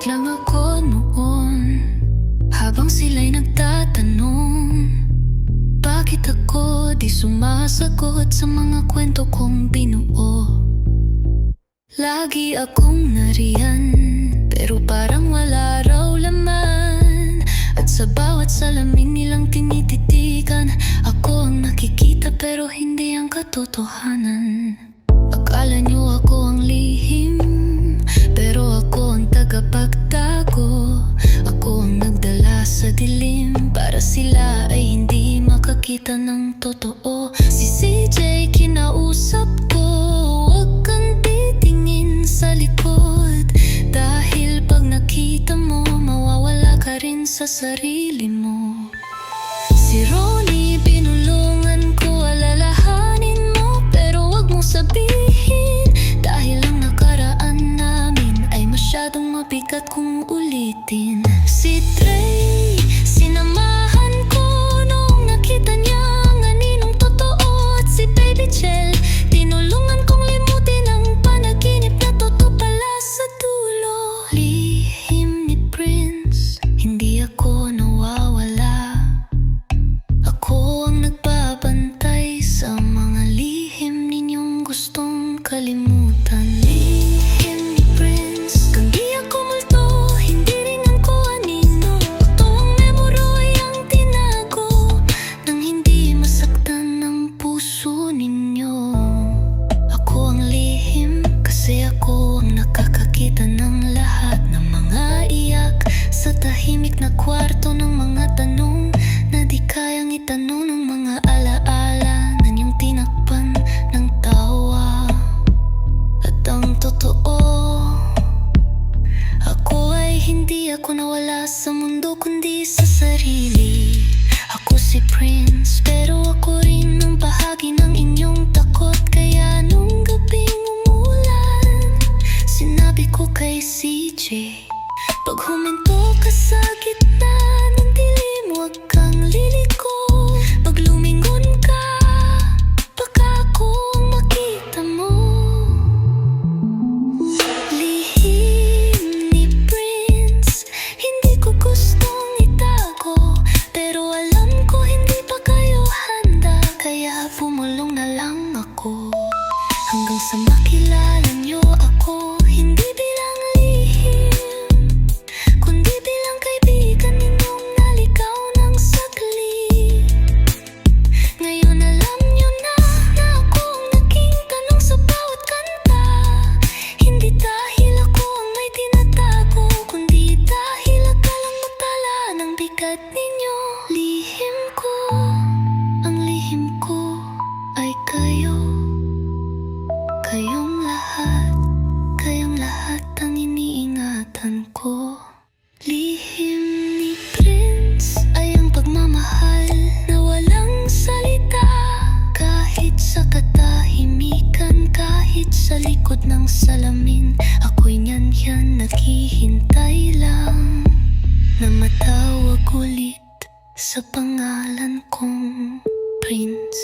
lang ako noon, habang sila'y nagtatanong, bakit ako di sumasagot sa mga kwento kong binuo. Lagi akong nariyan, pero parang wala raw laman. At sa bawat salamin nilang tinititigan, ako ang nakikita pero hindi ang katotohanan. Akala niyo ako ang lihim, pero ako ang tagapagtago. Ako ang nagdala sa dilim, para sila ay hindi makakita ng totoo. Si CJ kinausap ko, huwag kang titingin sa likod, dahil pag nakita mo, mawawala ka rin sa sarili mo. Si Ronnie, binulungan ko, alalahanin mo, pero wag mong sabihin, dahil ang nakaraan namin ay masyadong mabigat kung ulitin. Si Trey, sinamahan ko noong nakita niya ang aninong totoo. At si Baby Chel, tinulungan kong limutin ang panaginip na totoo pala sa dulo. Lihim ni Prince, hindi ako nawawala. Ako ang nagbabantay sa mga lihim ninyong gustong kalimutan. Lihim ni Prince, kung di ako multo, hindi rin ako anino. Ito ang memory ang tinago, nang hindi masaktan ang puso ninyo. Ako ang lihim, kasi ako ang nakakakita ng lahat ng mga iyak sa tahimik na kwarto ng mga tanong na di kayang itanong, ng mga alaala na niyang tinakpan ng tawa. At ang totoo, ako ay hindi ako nawala sa mundo, kundi sa sarili. Ako si Prince, pero ako rin ang bahagi ng inyong takot. Kaya nung gabing umulan, sinabi ko kay CJ, pag huminto ka sa gitna ng dilim, huwag kang liliko. Pag lumingon ka, baka ako ang makita mo. Lihim ni Prince, hindi ko gustong itago, pero alam ko hindi pa kayo handa, kaya pumulong na lang ako. Hanggang sa makilala niyo ako, hindi bilang lihim, kundi bilang kaibigan ninyong naligaw ng saglit. Ngayon alam niyo na ako ang naging tanong sa bawat kanta. Hindi dahil ako ang may tinatago, kundi dahil akalang matala ng bigat ninyo. Lihim ko, ang lihim ko ay kayo. Kayong lahat ang iniingatan ko. Lihim ni Prince ay ang pagmamahal na walang salita. Kahit sa katahimikan, kahit sa likod ng salamin, ako'y nyan naghihintay lang na matawag ulit sa pangalan kong Prince.